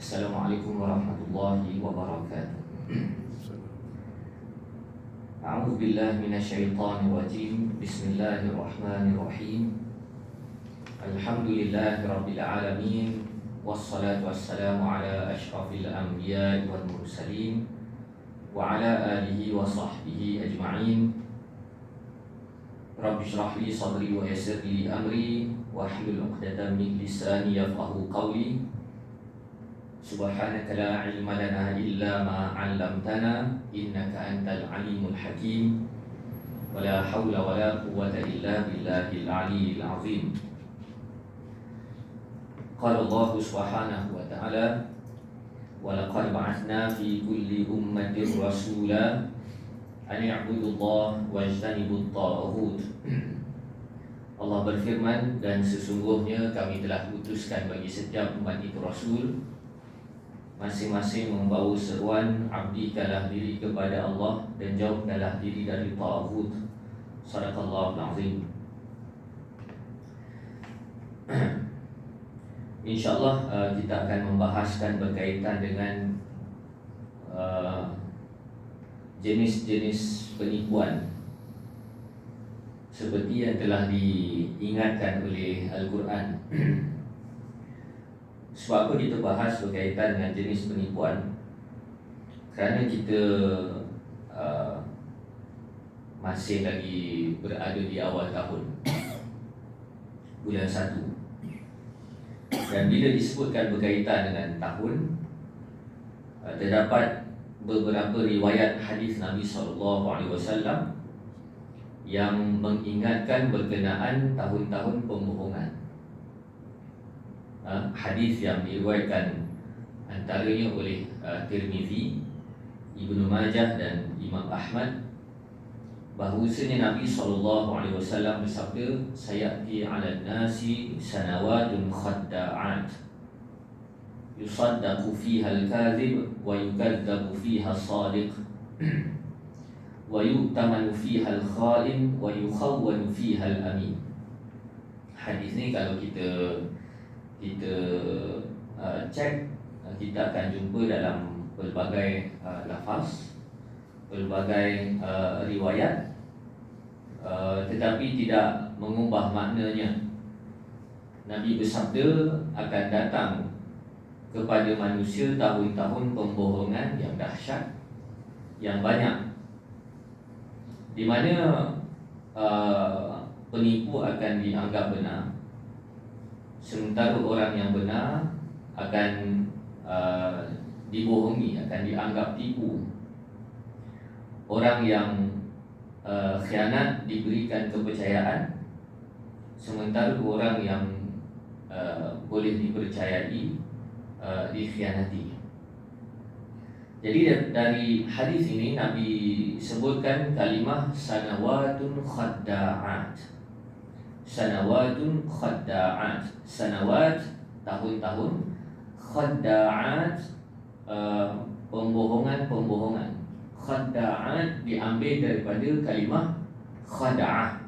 Assalamualaikum warahmatullahi wabarakatuh. A'udzu billahi minasyaitonir rajim. Bismillahirrahmanirrahim. Alhamdulillahirabbil alamin. Wassalatu wassalamu ala asyrafil anbiya'i wal mursalin wa ala alihi wa sahbihi ajma'in. Rabbi shrah li sadri wa yassir li amri wahlul 'uqdatam min lisani yafqahu qawli. Subhanaka la ilma lana illa ma 'allamtana innaka antal alimul hakim. Wa la haula wa la quwwata illa billahil aliyyil azim. Qala Allah subhanahu wa ta'ala: wa laqad ba'athna fi kulli ummatin rasula an i'budullaha wajtanibut taghut. Allah berfirman, dan sesungguhnya kami telah utuskan bagi setiap umat itu rasul, masing-masing membawa seruan abdikanlah diri kepada Allah dan jauhkanlah diri dari taghut. Shadaqallahul azim. InsyaAllah kita akan membahaskan berkaitan dengan jenis-jenis penipuan seperti yang telah diingatkan oleh Al-Quran. Sebab apa kita bahas berkaitan dengan jenis penipuan? Kerana kita masih lagi berada di awal tahun, bulan 1. Dan bila disebutkan berkaitan dengan tahun, terdapat beberapa riwayat hadis Nabi SAW yang mengingatkan berkenaan tahun-tahun pembohongan. Hadis yang diriwayatkan antaranya oleh Tirmizi, Ibnu Majah dan Imam Ahmad, bahawasanya Nabi SAW bersabda, sayati 'alan nasi sanawatun khadda'at yusaddaqu fiha al-kadhib wa yukadzabu fiha as-sadiq wa yu'tamanu fiha al-kha'in wa yukhawwanu fiha al-amin. Hadis ni kalau kita cek, kita akan jumpa dalam pelbagai lafaz, pelbagai riwayat, tetapi tidak mengubah maknanya. Nabi bersabda, akan datang kepada manusia tahun-tahun pembohongan yang dahsyat, yang banyak, di mana penipu akan dianggap benar, sementara orang yang benar akan dibohongi, akan dianggap tipu. Orang yang khianat diberikan kepercayaan, sementara orang yang boleh dipercayai dikhianati. Jadi dari hadis ini Nabi sebutkan kalimah sanawatun khadda'at. Sanawatun khadda'at. Sanawat, tahun-tahun. Khadda'at, pembohongan-pembohongan. Khadda'at diambil daripada kalimah khada'ah.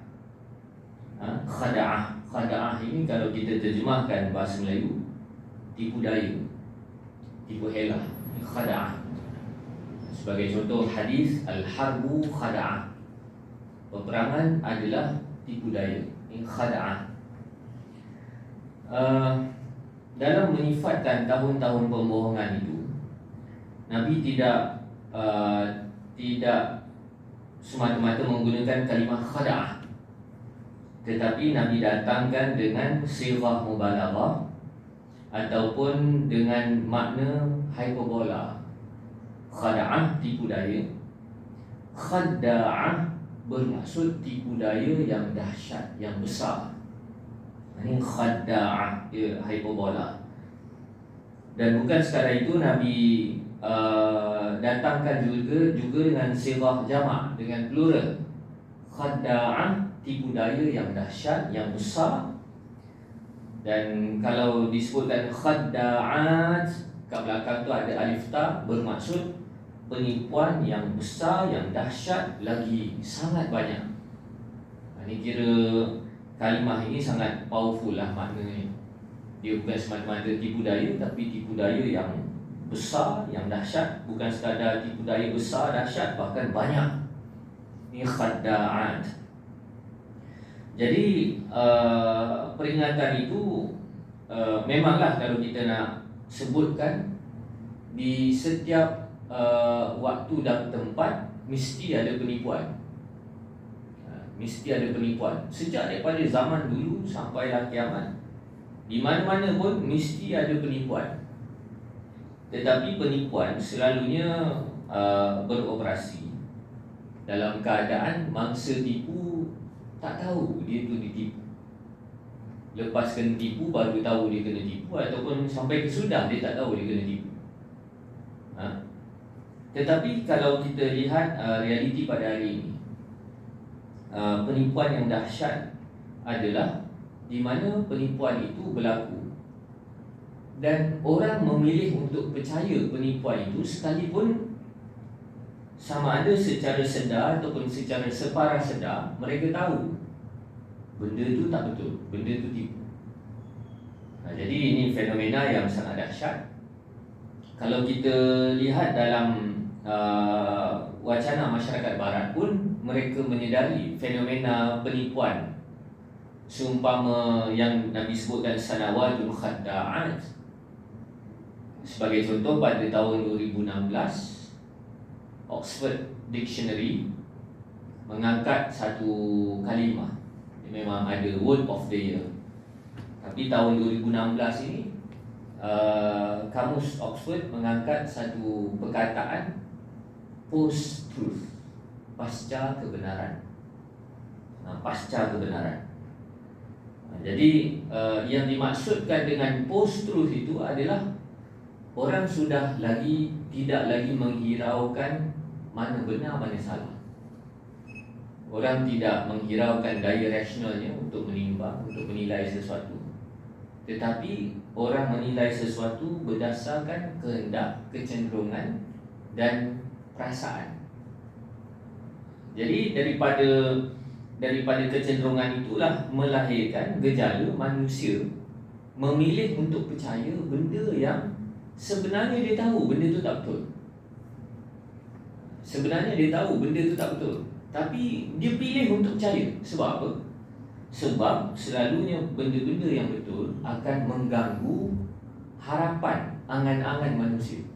Khada'ah. Khada'ah ini kalau kita terjemahkan bahasa Melayu, tipu daya, tipu helah. Khada'ah. Sebagai contoh hadis, al-harbu khada'ah, peperangan adalah tipu daya. Ini khada'ah. Dalam menyifatkan tahun-tahun pembohongan itu, Nabi tidak semata-mata menggunakan kalimah khada'ah, tetapi Nabi datangkan dengan sighah mubalaghah ataupun dengan makna hyperbola. Khada'ah, tipu daya. Khadda'ah bermaksud tipu daya yang dahsyat, yang besar. Ini khadda'ah, dia hyperbola. Dan bukan sekadar itu, Nabi datangkan juga dengan sighah jamak, dengan plural. Khadda'ah, tipu daya yang dahsyat, yang besar. Dan kalau disebutkan khadda'at, kat belakang tu ada alif ta, bermaksud penipuan yang besar, yang dahsyat, lagi sangat banyak. Ini kira kalimah ini sangat powerful lah maknanya. Dia bukan semata-mata tipu daya, tapi tipu daya yang besar, yang dahsyat. Bukan sekadar tipu daya besar, dahsyat, bahkan banyak. Ini khadda'at. Jadi peringatan itu memanglah kalau kita nak sebutkan, di setiap waktu dan tempat mesti ada penipuan. Mesti ada penipuan. Sejak daripada zaman dulu sampailah kiamat, di mana-mana pun mesti ada penipuan. Tetapi penipuan selalunya beroperasi dalam keadaan mangsa tipu tak tahu dia tu ditipu. Lepas kena tipu baru tahu dia kena tipu, ataupun sampai kesudah dia tak tahu dia kena tipu. Tetapi kalau kita lihat realiti pada hari ini, penipuan yang dahsyat adalah di mana penipuan itu berlaku dan orang memilih untuk percaya penipuan itu, sekalipun sama ada secara sedar ataupun secara separah sedar, mereka tahu benda itu tak betul, benda itu tipu. Jadi ini fenomena yang sangat dahsyat. Kalau kita lihat dalam wacana masyarakat barat pun, mereka menyedari fenomena penipuan seumpama yang Nabi sebutkan sanawatul khadda'at. Sebagai contoh, pada tahun 2016 Oxford Dictionary mengangkat satu kalimah, memang ada word of the year, tapi tahun 2016 ini kamus Oxford mengangkat satu perkataan post-truth, pasca kebenaran. Pasca kebenaran. Jadi yang dimaksudkan dengan post-truth itu adalah orang sudah tidak lagi menghiraukan mana benar mana salah. Orang tidak menghiraukan daya rasionalnya untuk menimbang, untuk menilai sesuatu. Tetapi orang menilai sesuatu berdasarkan kehendak, kecenderungan dan perasaan. Jadi daripada kecenderungan itulah melahirkan gejala manusia memilih untuk percaya benda yang sebenarnya dia tahu benda itu tak betul. Sebenarnya dia tahu benda itu tak betul, tapi dia pilih untuk percaya. Sebab apa? Sebab selalunya benda-benda yang betul akan mengganggu harapan, angan-angan manusia.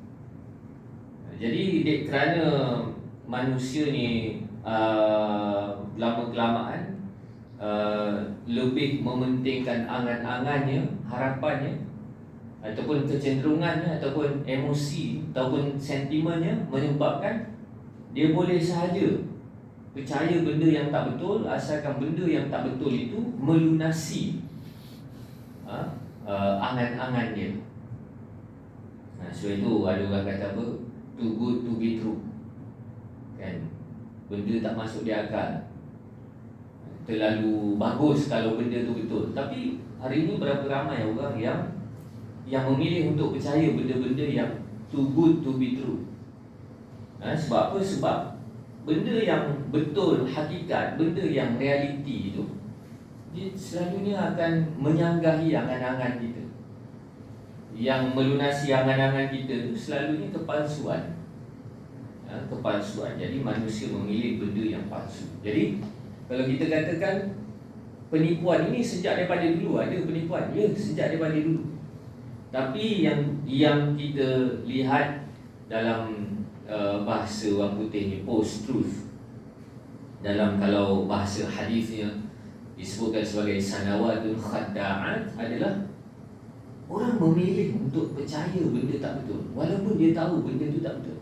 Jadi kerana manusia ni lama-kelamaan lebih mementingkan angan-angannya, harapannya, ataupun kecenderungannya, ataupun emosi, ataupun sentimennya, menyebabkan dia boleh sahaja percaya benda yang tak betul, asalkan benda yang tak betul itu melunasi angan-angan dia. Sebab itu ada orang kata apa? Too good to be true. Kan? Benda tak masuk di akal, terlalu bagus kalau benda tu betul. Tapi hari ini berapa ramai orang yang memilih untuk percaya benda-benda yang too good to be true. Sebab apa? Sebab benda yang betul, hakikat, benda yang realiti itu, dia selalunya akan menyanggahi angan-angan kita. Yang melunasi angan-angan kita itu selalunya kepalsuan. Kepalsuan. Jadi manusia memilih benda yang palsu. Jadi kalau kita katakan penipuan ini sejak daripada dulu ada penipuan, ya, sejak daripada dulu. Tapi yang kita lihat dalam bahasa orang putih ni, post-truth, dalam kalau bahasa hadisnya disebutkan sebagai sanawatul khadda'at, adalah orang memilih untuk percaya benda tak betul walaupun dia tahu benda tu tak betul,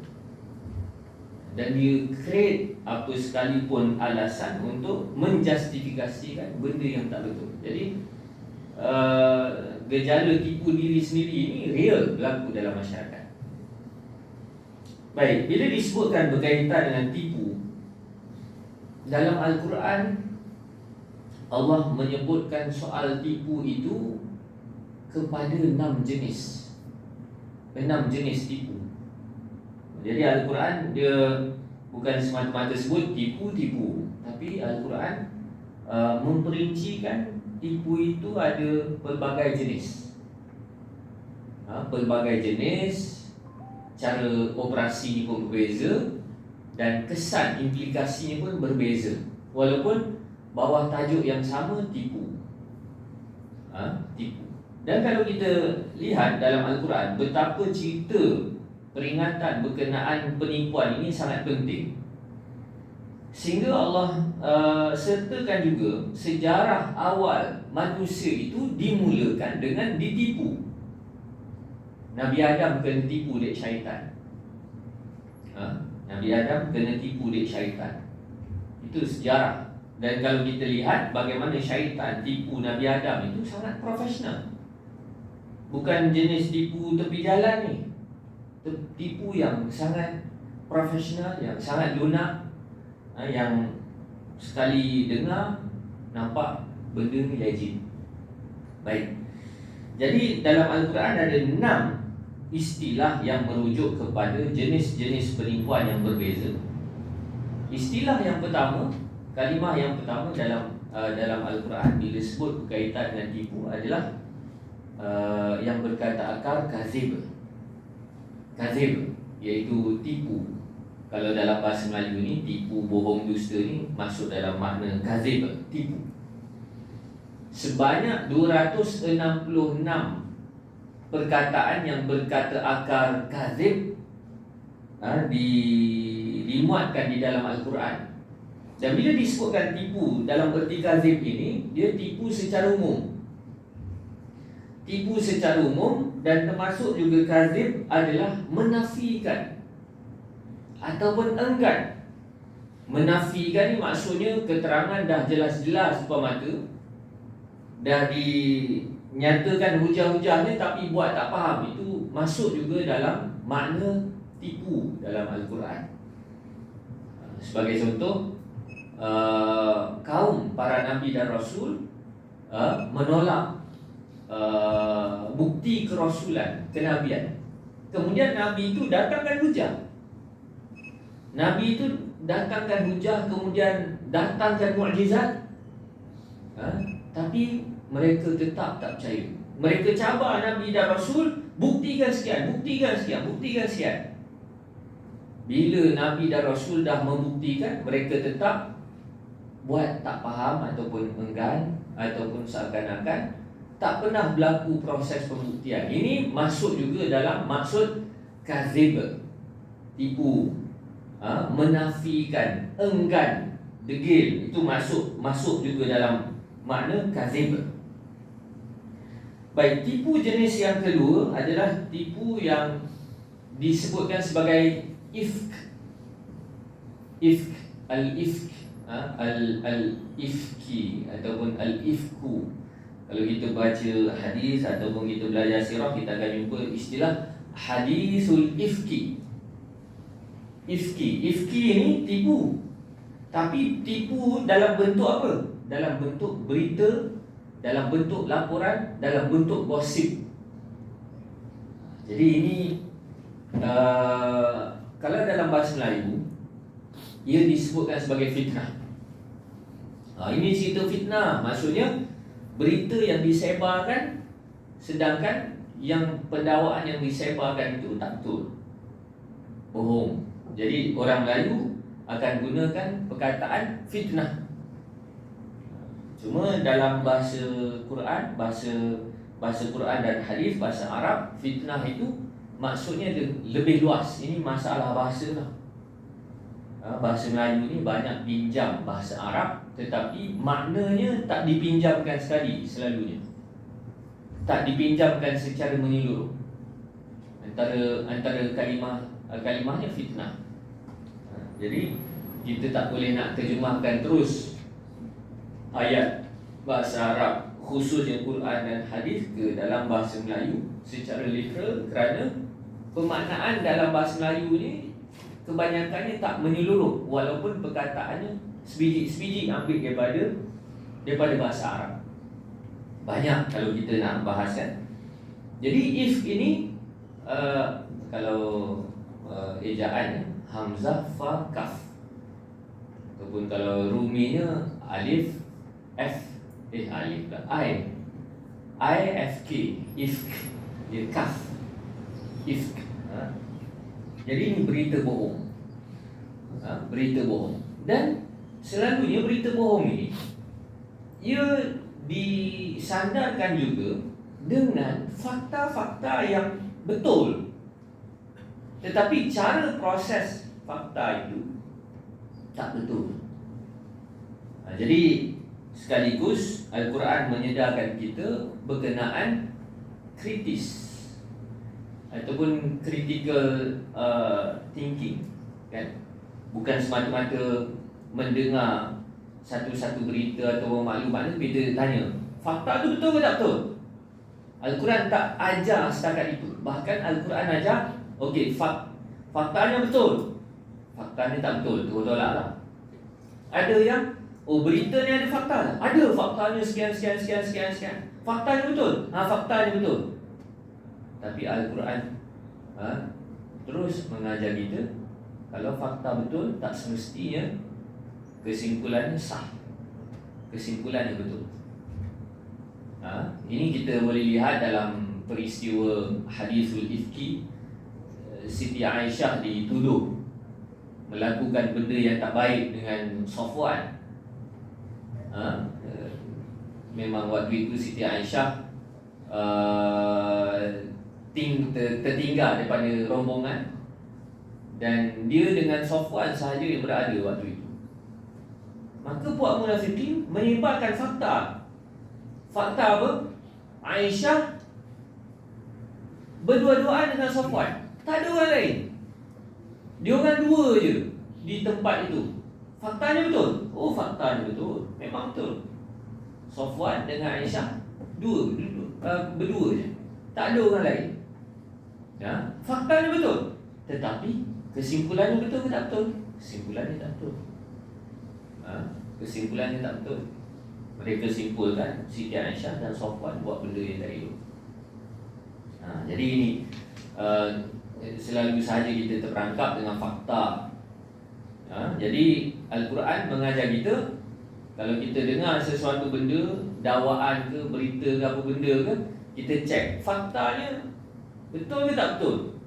dan dia create apa sekalipun alasan untuk menjustifikasikan benda yang tak betul. Jadi gejala tipu diri sendiri ini real berlaku dalam masyarakat. Baik, bila disebutkan berkaitan dengan tipu dalam Al-Quran, Allah menyebutkan soal tipu itu kepada 6 jenis. 6 jenis tipu. Jadi Al-Quran dia bukan semata-mata sebut tipu-tipu, tapi Al-Quran memperincikan tipu itu ada pelbagai jenis. Pelbagai jenis, cara operasi pun berbeza, dan kesan implikasinya pun berbeza, walaupun bawah tajuk yang sama, tipu. Tipu. Dan kalau kita lihat dalam Al-Quran, betapa cerita peringatan berkenaan penipuan ini sangat penting, sehingga Allah sertakan juga sejarah awal manusia itu dimulakan dengan ditipu. Nabi Adam kena tipu dek syaitan. Nabi Adam kena tipu dek syaitan. Itu sejarah. Dan kalau kita lihat bagaimana syaitan tipu Nabi Adam, itu sangat profesional. Bukan jenis tipu tepi jalan ni. Tipu yang sangat profesional, yang sangat lunak, yang sekali dengar nampak benda ni legend. Baik. Jadi dalam Al-Quran ada 6 istilah yang merujuk kepada jenis-jenis penipuan yang berbeza. Istilah yang pertama, kalimah yang pertama dalam Al-Quran bila sebut berkaitan dengan tipu adalah yang berkata akar kazib. Kazib iaitu tipu. Kalau dalam bahasa Melayu ni, tipu, bohong, dusta ni masuk dalam makna kazib, tipu. Sebanyak 266 perkataan yang berkata akar kazib dimuatkan di dalam Al-Quran. Dan bila disebutkan tipu dalam erti kazib ini, dia tipu secara umum. Tipu secara umum, dan termasuk juga kazib adalah menafikan ataupun enggan. Menafikan ni maksudnya keterangan dah jelas-jelas depan mata, dah dinyatakan hujah-hujahnya tapi buat tak faham. Itu masuk juga dalam makna tipu dalam Al-Quran. Sebagai contoh, kaum para Nabi dan Rasul menolak bukti kerasulan, kenabian. Kemudian Nabi itu datangkan hujah. Nabi itu datangkan hujah, kemudian datangkan mukjizat, tapi mereka tetap tak percaya. Mereka cabar Nabi dan Rasul, buktikan sekian, buktikan sekian, buktikan sekian. Bila Nabi dan Rasul dah membuktikan, mereka tetap buat tak faham ataupun enggan, ataupun seakan-akan tak pernah berlaku proses pembuktian. Ini masuk juga dalam maksud kazib, tipu, menafikan, enggan, degil. Itu masuk juga dalam makna kazib. Baik, tipu jenis yang kedua adalah tipu yang disebutkan sebagai ifk. Ifk, al-ifk, al-ifki ataupun al-ifku. Kalau kita baca hadis ataupun kita belajar sirah, kita akan jumpa istilah hadisul ifki. Ifki ini tipu. Tapi tipu dalam bentuk apa? Dalam bentuk berita, dalam bentuk laporan, dalam bentuk gosip. Jadi ini kalau dalam bahasa Melayu, ia disebutkan sebagai fitnah. Ini cerita fitnah, maksudnya berita yang disebarkan, sedangkan yang pendakwaan yang disebarkan itu tak betul, bohong. Jadi orang Melayu akan gunakan perkataan fitnah. Cuma dalam bahasa Quran, bahasa Quran dan hadis, bahasa Arab, fitnah itu maksudnya lebih luas. Ini masalah bahasa lah. Bahasa Melayu ni banyak pinjam bahasa Arab, tetapi maknanya tak dipinjamkan sekali selalunya. Tak dipinjamkan secara menyeluruh. Antara kalimahnya fitnah. Jadi kita tak boleh nak terjemahkan terus ayat bahasa Arab, khususnya Quran dan hadis, ke dalam bahasa Melayu secara literal, kerana pemaknaan dalam bahasa Melayu ni kebanyakannya tak menyeluruh, walaupun perkataannya sebiji-sebiji ambil daripada bahasa Arab. Banyak kalau kita nak bahas kan. Jadi if ini kalau ejaannya hamzah, fa, kaf, ataupun kalau ruminya alif, f, alif lah, I, f, k, ifk, dia kaf. ifk. Jadi ini berita bohong. Berita bohong. Dan selalunya berita bohong ini ia disandarkan juga dengan fakta-fakta yang betul. Tetapi cara proses fakta itu tak betul. Jadi sekaligus Al-Quran menyedarkan kita berkenaan kritis ataupun critical thinking, kan? Bukan semata-mata mendengar satu-satu berita atau maklumat itu kita tanya fakta tu betul ke tak betul. Al-Quran tak ajar setakat itu. Bahkan Al-Quran ajar okey, faktanya betul, faktanya tak betul, tu tolak lah. Ada yang berita ni ada fakta tak? Ada, faktanya sekian. Faktanya betul. Faktanya betul. Tapi Al-Quran terus mengajar kita kalau fakta betul tak semestinya kesimpulannya sah, kesimpulannya betul. Ini kita boleh lihat dalam peristiwa hadisul ifki. Siti Aisyah dituduh melakukan benda yang tak baik dengan Safwan. Memang waktu itu Siti Aisyah tertinggal daripada rombongan, dan dia dengan Safwan sahaja yang berada waktu itu. Maka puak munafikin menyebarkan fakta. Fakta apa? Aisyah berdua-duaan dengan Safwan, tak ada orang lain. Dia orang dua je di tempat itu. Faktanya betul. Faktanya betul. Memang betul. Safwan dengan Aisyah berdua je. Tak ada orang lain. Faktanya betul. Tetapi kesimpulannya betul ke tak betul? Kesimpulannya tak betul. Kesimpulannya tak betul. Mereka simpulkan Siti Aisyah dan Safwan buat benda yang tak elok. Jadi ini selalu sahaja kita terperangkap dengan fakta. Jadi Al-Quran mengajar kita, kalau kita dengar sesuatu benda, dakwaan ke, berita ke, apa benda ke, kita cek faktanya betul ke tak betul.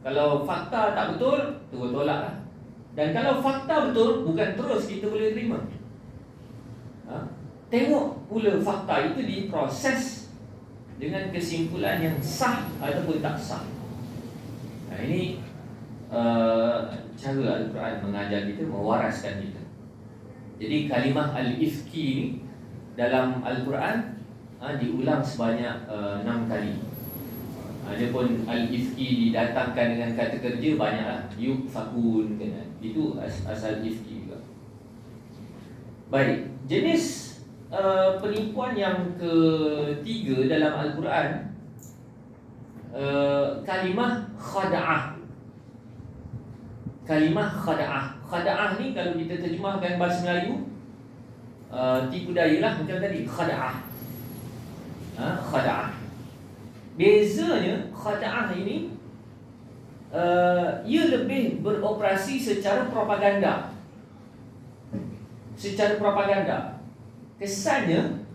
Kalau fakta tak betul, terus tolak lah. Dan kalau fakta betul, bukan terus kita boleh terima. Tengok pula fakta itu diproses dengan kesimpulan yang sah ataupun tak sah. Ini cara Al-Quran mengajar kita, mewaraskan kita. Jadi kalimah al-ifki ini dalam Al-Quran diulang sebanyak 6 kali. Adapun al-ifki didatangkan dengan kata kerja banyaklah. Yufakun, kan? Itu asal ifki juga. Baik, jenis penipuan yang ketiga dalam Al-Quran, kalimah khada'ah. Kalimah khada'ah. Khada'ah ni kalau kita terjemahkan bahasa Melayu, tipu daya lah, macam tadi, khada'ah. Khada'ah. Bezanya khada'ah ini ia lebih beroperasi secara propaganda. Secara propaganda, kesannya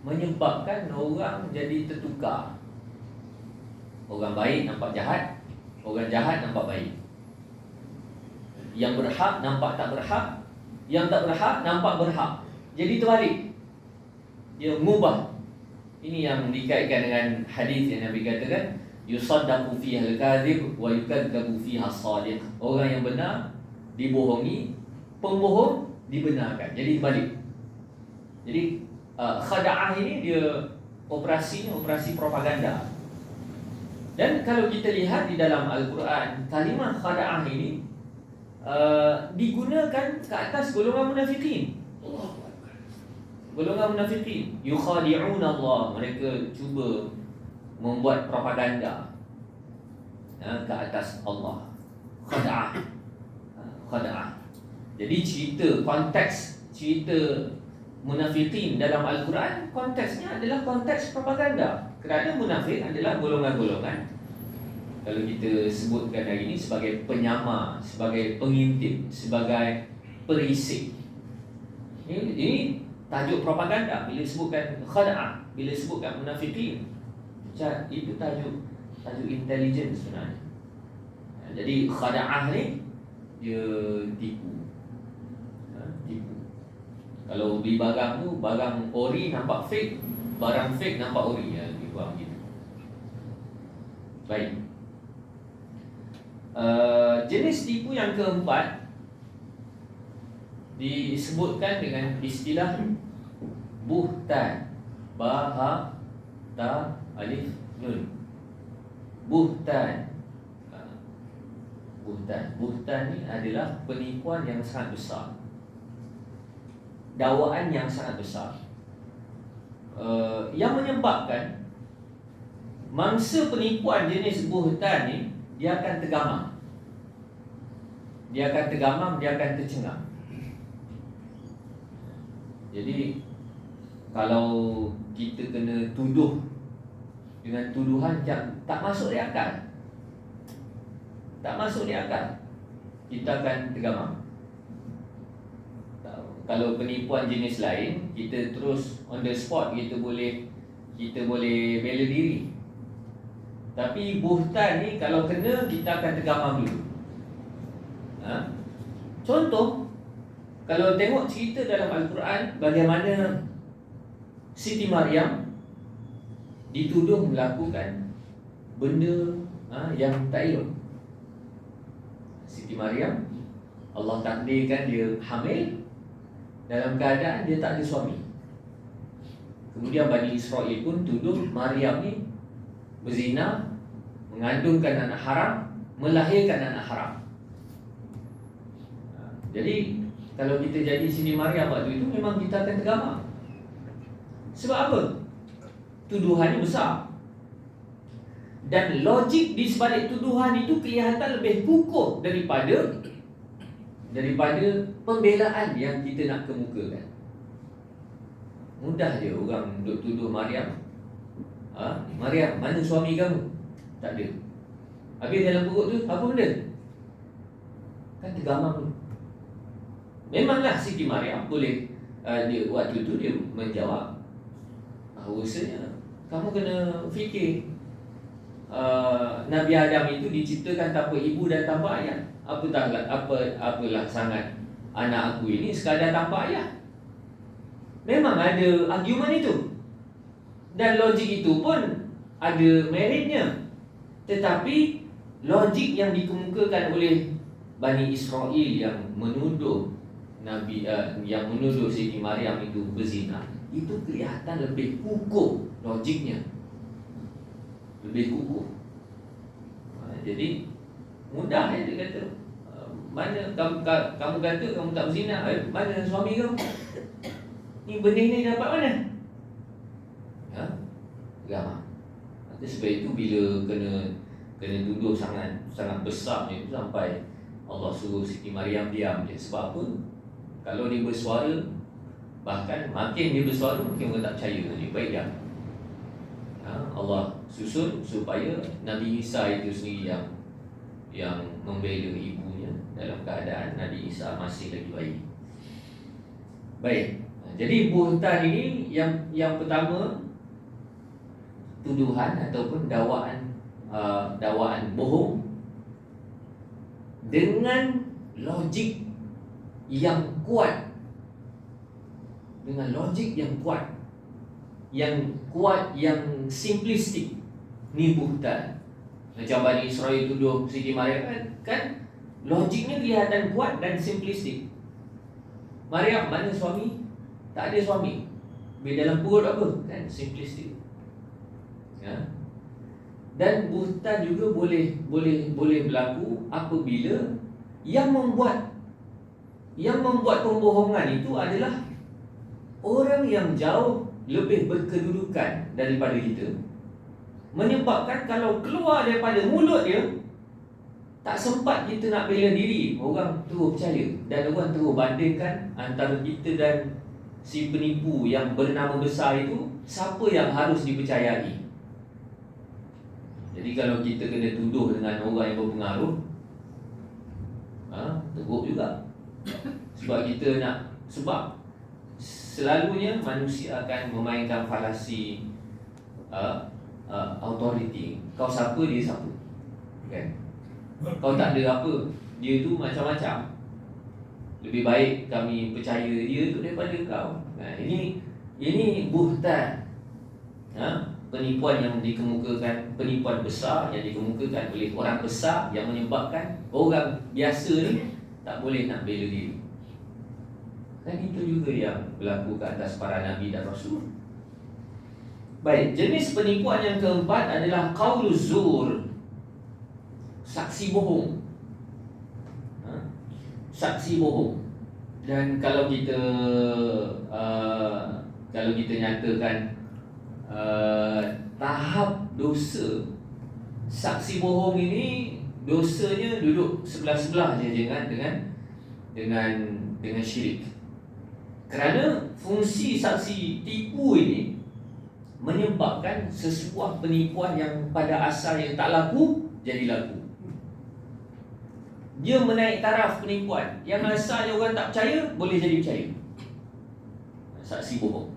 menyebabkan orang jadi tertukar. Orang baik nampak jahat, orang jahat nampak baik. Yang berhak nampak tak berhak, yang tak berhak nampak berhak. Jadi terbalik. Dia mengubah. Ini yang dikaitkan dengan hadis yang Nabi katakan, yusaddaqu fiha al-kadhib wa yukadzabu fiha as-sadiq. Orang yang benar dibohongi, pembohong dibenarkan. Jadi terbalik. Jadi khada'ah ini dia operasinya operasi propaganda. Dan kalau kita lihat di dalam Al-Quran, kalimah khada'ah ini digunakan ke atas golongan munafikin. Golongan munafikin yukhadi'un Allah, mereka cuba membuat propaganda ke atas Allah. Khada'ah. Khada'ah. Jadi konteks cerita munafikin dalam Al-Quran, konteksnya adalah konteks propaganda. Kerana munafik adalah golongan-golongan, kalau kita sebutkan hari ini, sebagai penyamar, sebagai pengintip, sebagai perisik. Ini tajuk propaganda. Bila sebutkan khada'ah, bila sebutkan munafikin, itu tajuk tajuk intelijen sebenarnya. Jadi khada'ah ni dia tipu. Tipu. Kalau beli barang tu, barang ori nampak fake, barang fake nampak ori, lebih kurang gitu. Baik. Jenis tipu yang keempat disebutkan dengan istilah buhtan. Ba, ha, ta, alif, nun. Buhtan. Buhtan ni adalah penipuan yang sangat besar, dakwaan yang sangat besar, yang menyebabkan mangsa penipuan jenis buhtan ni dia akan tergamam. Dia akan tercengang. Jadi kalau kita kena tuduh dengan tuduhan yang tak masuk di akal, kita akan tergamam. Kalau penipuan jenis lain, kita terus on the spot, kita boleh bela diri. Tapi buhtan ni kalau kena, kita akan tergamam dulu. Contoh, kalau tengok cerita dalam Al-Quran, bagaimana Siti Maryam dituduh melakukan benda yang tak elok. Siti Maryam, Allah takdirkan dia hamil dalam keadaan dia tak ada suami. Kemudian Bani Israel pun tuduh Maryam ni berzina, mengandungkan anak haram, melahirkan anak haram. Jadi kalau kita jadi Siti Maryam waktu itu, memang kita akan tergamam. Sebab apa? Tuduhan ni besar. Dan logik di sebalik tuduhan itu kelihatan lebih kukuh daripada pembelaan yang kita nak kemukakan. Mudah je orang duk tuduh Maryam. Maryam, mana suami kamu? Tak ada. Habis dalam perut tu apa benda? Kan tergamam tu. Memanglah Siti Maryam boleh dia waktu tu dia menjawab, bahawasanya kamu kena fikir, Nabi Adam itu diciptakan tanpa ibu dan tanpa ayah. Apalah sangat anak aku ini sekadar tanpa ayah. Memang ada argument itu, dan logik itu pun ada meritnya. Tetapi logik yang dikemukakan oleh Bani Israel yang menuduh yang menuduh Siti Maryam itu berzina, itu kelihatan lebih kukuh logiknya, lebih kukuh. Jadi mudah dia kata, mana kamu kata kamu tak berzina, mana suami kamu? Ni benih ni dapat mana? Gamam. Sebab itu bila kena tuduh sangat besar ni, sampai Allah suruh Siti Maryam diam je. Sebab apa? Kalau dia bersuara, bahkan makin dia bersuara, makin orang tak percaya. Dia baik diam. Allah susun supaya Nabi Isa itu sendiri yang membela ibunya dalam keadaan Nabi Isa masih lagi bayi. Baik. Jadi buhtan ini yang pertama, tuduhan ataupun dakwaan bohong dengan logik yang kuat, yang simplistik. Ni buhtan. Macam Bani Israel tuduh Siti Maryam kan logiknya kelihatan kuat dan simplistik. Maryam, mana suami? Tak ada suami. Dalam perut apa? Kan simplistik. Dan buhtan juga boleh berlaku apabila yang membuat pembohongan itu adalah orang yang jauh lebih berkedudukan daripada kita, menyebabkan kalau keluar daripada mulut dia, tak sempat kita nak bela diri, orang terus percaya, dan orang terus bandingkan antara kita dan si penipu yang bernama besar itu, siapa yang harus dipercayai. Jadi kalau kita kena tuduh dengan orang yang berpengaruh, teruk juga. Sebab selalunya manusia akan memainkan falasi authority. Kau siapa, dia siapa, kan? Kau tak ada apa, dia tu macam-macam. Lebih baik kami percaya dia tu daripada kau. Ini buhtan, penipuan yang dikemukakan, penipuan besar yang dikemukakan oleh orang besar, yang menyebabkan orang biasa ni tak boleh nak bela diri. Dan itu juga yang berlaku ke atas para nabi dan rasul. Baik, jenis penipuan yang keempat adalah qauluz zur, saksi bohong. Saksi bohong. Dan kalau kita nyatakan tahap dosa saksi bohong ini, dosanya duduk sebelah-sebelah je dengan syirik. Kerana fungsi saksi tipu ini menyebabkan sesebuah penipuan yang pada asalnya tak laku jadi laku. Dia menaik taraf penipuan. Yang asalnya orang tak percaya boleh jadi percaya. Saksi bohong.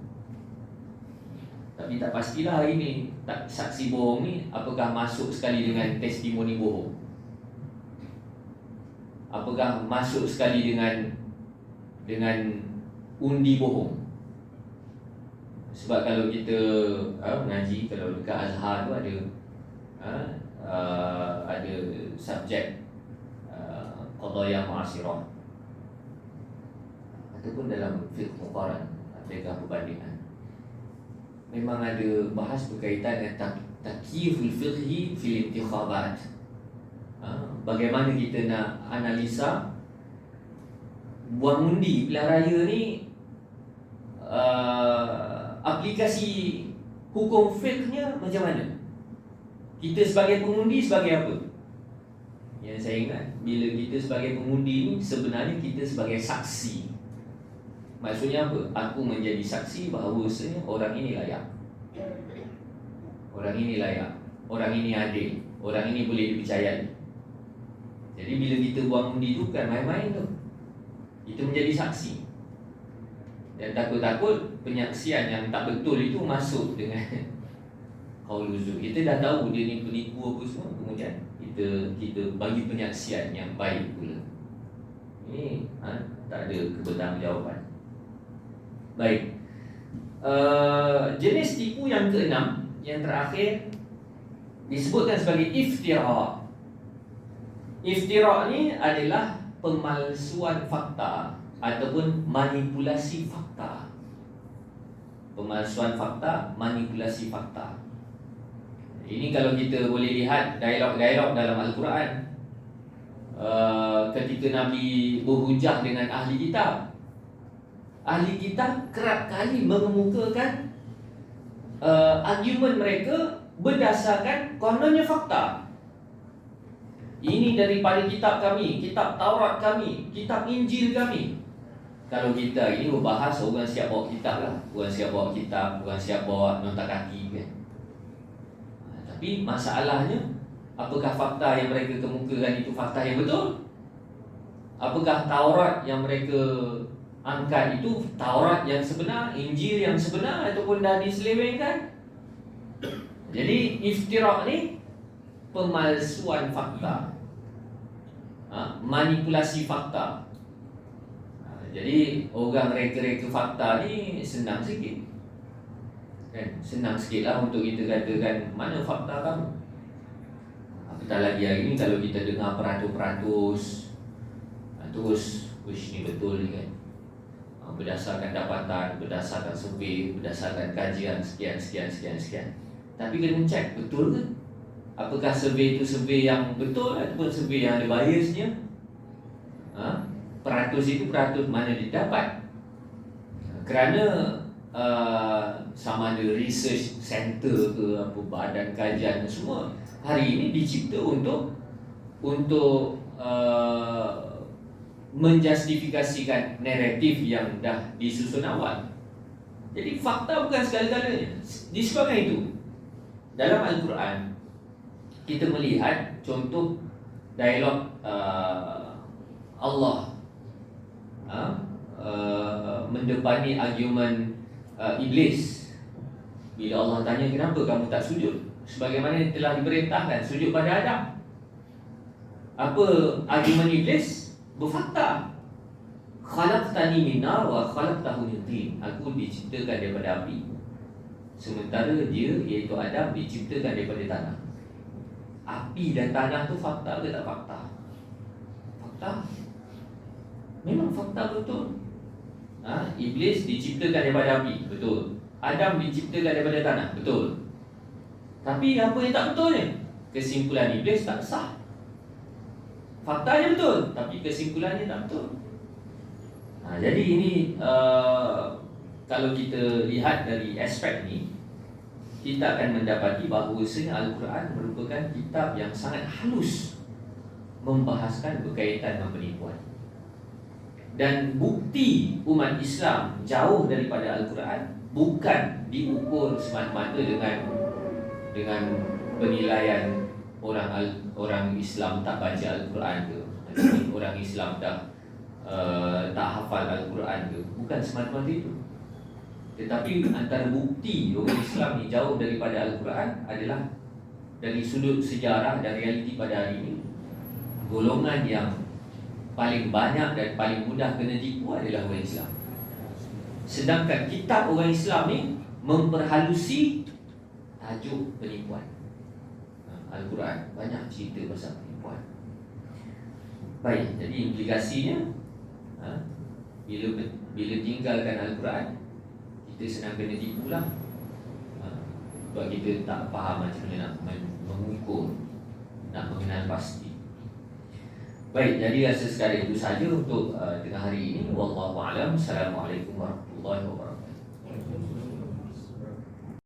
Tapi tak pastilah hari ni saksi bohong ni apakah masuk sekali dengan testimoni bohong, apakah masuk sekali dengan undi bohong. Sebab kalau kita mengaji, kalau dekat Azhar tu ada subjek qadaya mu'asirah, ataupun dalam fiqh muqaran, fiqh perbandingan, memang ada bahas berkaitan dengan takyiful fiqhi fil intikhabat. Bagaimana kita nak analisa buang undi pilihan raya ni, aplikasi hukum fiqhnya macam mana? Kita sebagai pengundi sebagai apa? Yang saya ingat, bila kita sebagai pengundi ni, sebenarnya kita sebagai saksi. Maksudnya apa? Aku menjadi saksi bahawasanya orang ini layak, orang ini layak, orang ini adil, orang ini boleh dipercayai. Jadi bila kita buang undi tu bukan main-main tu, kita menjadi saksi. Dan takut-takut penyaksian yang tak betul itu masuk dengan qauluz zur. Kita dah tahu dia ni penipu apa semua, kemudian kita bagi penyaksian yang baik pula. Ini tak ada kebertanggungjawaban. Baik. Jenis tipu yang keenam, yang terakhir, disebutkan sebagai iftira. Iftira ni adalah pemalsuan fakta ataupun manipulasi fakta. Pemalsuan fakta, manipulasi fakta. Ini kalau kita boleh lihat dialog-dialog dalam Al-Quran, ketika Nabi berhujah dengan ahli kitab, ahli kitab kerap kali mengemukakan argumen mereka berdasarkan kononnya fakta. Ini daripada kitab kami, kitab Taurat kami, kitab Injil kami. Kalau kita ini berbahas, orang siap bawa kitab lah, orang siap bawa kitab, orang siap bawa nota kaki kan. Tapi masalahnya, apakah fakta yang mereka kemukakan itu fakta yang betul? Apakah Taurat yang mereka angkat itu Taurat yang sebenar, Injil yang sebenar, ataupun dah diselewengkan? Jadi iftira ni pemalsuan fakta, manipulasi fakta. Jadi orang reka-reka fakta ni senang sikit kan? Senang sikit lah untuk kita katakan mana fakta kamu. Apatah lagi hari ni kalau kita dengar peratus-peratus, terus wish ni betul ni kan, berdasarkan dapatan, berdasarkan survei, berdasarkan kajian sekian. Tapi kena cek betul ke? Apakah survei itu survei yang betul ataupun survei yang ada biasnya? Peratus itu peratus mana didapat? Kerana sama ada research center ke apa, badan kajian semua hari ini dicipta untuk menjustifikasikan naratif yang dah disusun awal. Jadi fakta bukan segala-galanya. Disebabkan itu, dalam Al-Quran kita melihat contoh dialog Allah mendepani argumen Iblis. Bila Allah tanya, kenapa kamu tak sujud? sebagaimana telah diperintahkan sujud pada Adam. Apa argumen iblis? Berfakta. Khalaqtani min nar wa khalaqtahu min tin. Aku diciptakan daripada api, sementara dia, iaitu Adam, diciptakan daripada tanah. Api dan tanah tu fakta ke tak fakta? Fakta. Memang fakta betul. Iblis diciptakan daripada api, betul. Adam diciptakan daripada tanah, betul. Tapi apa yang tak betul ni? Kesimpulan iblis tak sah. Faktanya betul, tapi kesimpulannya tak betul. Jadi ini kalau kita lihat dari aspek ni, kita akan mendapati bahawasanya Al-Quran merupakan kitab yang sangat halus membahaskan berkaitan dengan penipuan. Dan bukti umat Islam jauh daripada Al-Quran bukan diukur semata-mata dengan penilaian orang Islam tak baca Al-Quran ke, orang Islam tak hafal Al-Quran ke. Bukan semata-mata itu. Tetapi antara bukti orang Islam ni jauh daripada Al-Quran adalah dari sudut sejarah dan realiti pada hari ini, golongan yang paling banyak dan paling mudah kena tipu adalah orang Islam. Sedangkan kitab orang Islam ni memperhalusi tajuk penipuan. Al-Quran banyak cerita pasal penipuan. Baik, jadi implikasinya bila tinggalkan Al-Quran, kita senang kena tipu lah. Sebab kita tak faham macam mana nak mengukur, nak mengenal pasti. Baik, jadi rasa sekadar itu saja untuk tengah hari ini. Wallahu a'lam. Assalamualaikum warahmatullahi wabarakatuh.